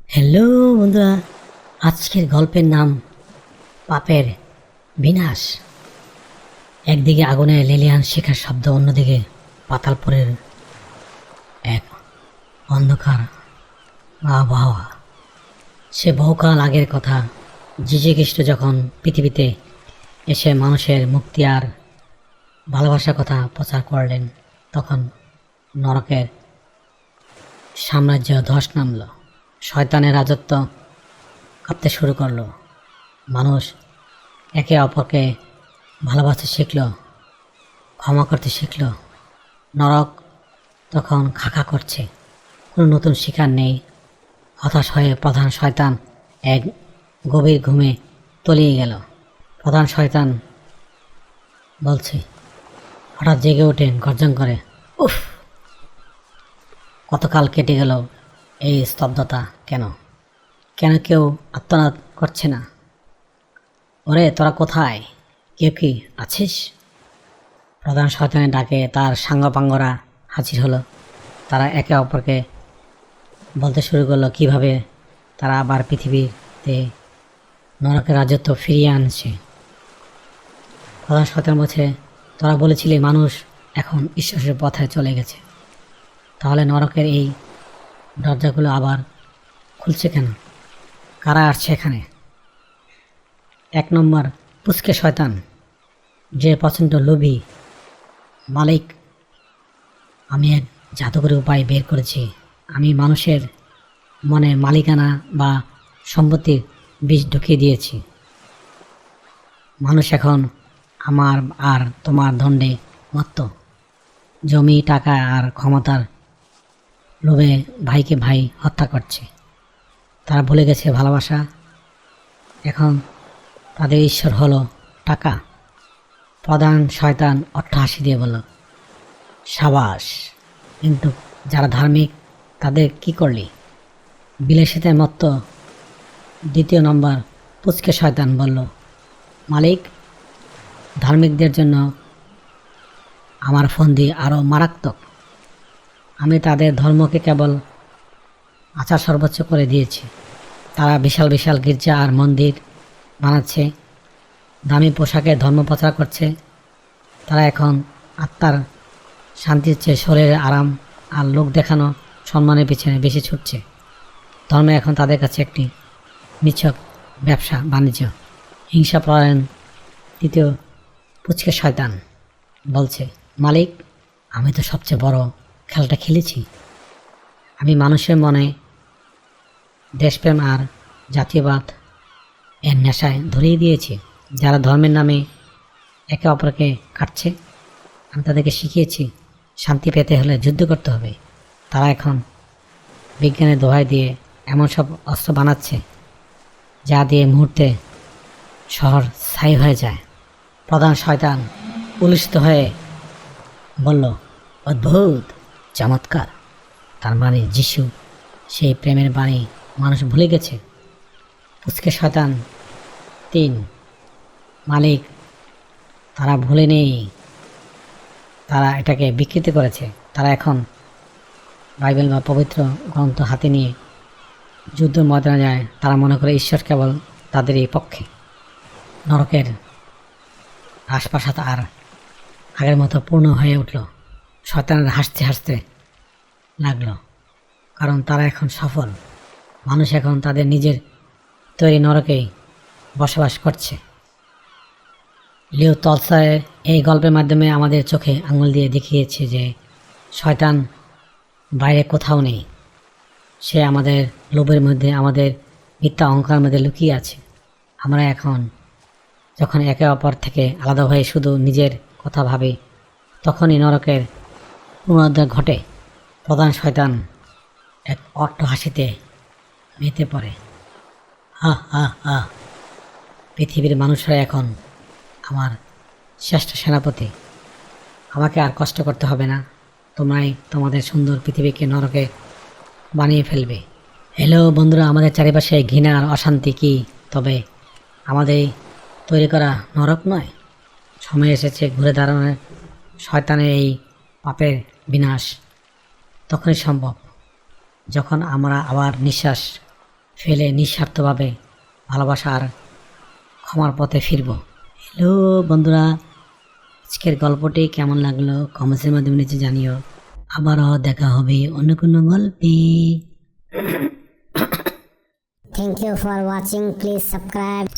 Hello বন্ধুরা, আজকের গল্পের নাম পাপের বিনাশ। একদিকে আগুনের লেলিহান শিখার শব্দ, অন্যদিকে পাতালপুরের এক অন্ধকার আবহাওয়া। সে বহুকাল আগের কথা। যীশুখ্রিস্ট যখন পৃথিবীতে এসে মানুষের মুক্তি আর ভালোবাসার কথা প্রচার করলেন, তখন নরকের সাম্রাজ্য ধস নামল। শয়তানের রাজত্ব কাঁপতে শুরু করলো। মানুষ একে অপরকে ভালোবাসতে শিখল, ক্ষমা করতে শিখল। নরক তখন খাকা করছে, কোনো নতুন শিকার নেই। হতাশ হয়ে প্রধান শয়তান এক গভীর ঘুমে তলিয়ে গেল। প্রধান শয়তান বলছে, হঠাৎ জেগে ওঠে গর্জন করে, উফ, কতকাল কেটে গেল এই স্তব্ধতা, কেন কেন কেউ আত্মনাদ করছে না? ওরে তোরা কোথায়, কেউ কি আছিস? প্রধান শয়তানের ডাকে তার সাঙ্গপাঙ্গরা হাজির হলো। তারা একে অপরকে বলতে শুরু করলো কিভাবে তারা আবার পৃথিবীতে নরকের রাজত্ব ফিরিয়ে আনছে। প্রধান শয়তান বলছে, তোরা বলেছিলি মানুষ এখন ঈশ্বরের পথে চলে গেছে, তাহলে নরকের এই দরজাগুলো আবার খুলছে কেন? কারা আসছে এখানে? এক নম্বর পুচকে শয়তান, যে প্রচণ্ড লোভী। মালিক, আমি এক জাদুকরী উপায় বের করেছি। আমি মানুষের মনে মালিকানা বা সম্পত্তির বীজ ঢুকিয়ে দিয়েছি। মানুষ এখন আমার আর তোমার দণ্ডে মত্ত। জমি, টাকা আর ক্ষমতার লোভে ভাইকে ভাই হত্যা করছে। তারা ভুলে গেছে ভালোবাসা। এখন তাদের ঈশ্বর হলো টাকা। প্রধান শয়তান অট্টহাসি দিয়ে বলল, সাবাস, কিন্তু যারা ধার্মিক তাদের কি করলি? বিলাসিতার মত্ত দ্বিতীয় নম্বর পুচকে শয়তান বলল, মালিক, ধার্মিকদের জন্য আমার ফন্দি আরও মারাত্মক। আমি তাদের ধর্মকে কেবল আচার সর্বোচ্চ করে দিয়েছি। তারা বিশাল বিশাল গির্জা আর মন্দির বানাচ্ছে, দামি পোশাকে ধর্ম প্রচার করছে। তারা এখন আত্মার শান্তির চেয়ে শরীরের আরাম আর লোক দেখানো সম্মানের পিছনে বেশি ছুটছে। ধর্ম এখন তাদের কাছে একটি নিছক ব্যবসা বাণিজ্য। হিংসাপরায়ণ তৃতীয় পুচকে শয়তান বলছে, মালিক, আমি তো সবচেয়ে বড় খেলাটা খেলেছি। আমি মানুষের মনে দেশপ্রেম আর জাতীয়বাদ এর নেশায় ধরিয়ে দিয়েছি। যারা ধর্মের নামে একে অপরকে কাটছে, আমি তাদেরকে শিখিয়েছি শান্তি পেতে হলে যুদ্ধ করতে হবে। তারা এখন বিজ্ঞানের দোহাই দিয়ে এমন সব অস্ত্র বানাচ্ছে যা দিয়ে মুহূর্তে শহর ছাই হয়ে যায়। প্রধান শয়তান উল্লসিত হয়ে বলল, অদ্ভুত, চমৎকার। তার মানে যিশু সেই প্রেমের বাণী মানুষ ভুলে গেছে। পুচকে শয়তান তিন, মালিক, তারা ভুলে নেই, তারা এটাকে বিকৃত করেছে। তারা এখন বাইবেল বা পবিত্র গ্রন্থ হাতে নিয়ে যুদ্ধ ময়দানে যায়। তারা মনে করে ঈশ্বর কেবল তাদের এই পক্ষে। নরকের রাজপ্রাসাদ আর আগের মতো পূর্ণ হয়ে উঠল। শয়তানেরা হাসতে হাসতে লাগলো, কারণ তারা এখন সফল। মানুষ এখন তাদের নিজের তৈরি নরকেই বসবাস করছে। লিও তলস্টয়ের এই গল্পের মাধ্যমে আমাদের চোখে আঙুল দিয়ে দেখিয়েছে যে শয়তান বাইরে কোথাও নেই। সে আমাদের লোভের মধ্যে, আমাদের মিথ্যা অহংকারের মধ্যে লুকিয়ে আছে। আমরা এখন যখন একে অপর থেকে আলাদা হয়ে শুধু নিজের কথা ভাবি, তখনই নরকের পুনরুদ্ধার ঘটে। প্রধান শয়তান এক অট্টহাসিতে মেতে পড়ে, হা হা হা, পৃথিবীর মানুষরা এখন আমার শ্রেষ্ঠ সেনাপতি। আমাকে আর কষ্ট করতে হবে না। তোমরাই তোমাদের সুন্দর পৃথিবীকে নরকে বানিয়ে ফেলবে। হ্যালো বন্ধুরা, আমাদের চারিপাশে ঘৃণা আর অশান্তি কি তবে আমাদের তৈরি করা নরক নয়? সময় এসেছে ঘুরে দাঁড়ানোর। শয়তানের এই পাপের বিনাশ তখনই সম্ভব যখন আমরা আবার নিঃশ্বাস ফেলে নিঃস্বার্থভাবে ভালোবাসা আর ক্ষমার পথে ফিরব। হ্যালো বন্ধুরা, আজকের গল্পটি কেমন লাগলো কমেন্টের মাধ্যমে নিচে জানিও। আবারও দেখা হবে অন্য কোনো গল্পে। Thank you for watching. Please subscribe.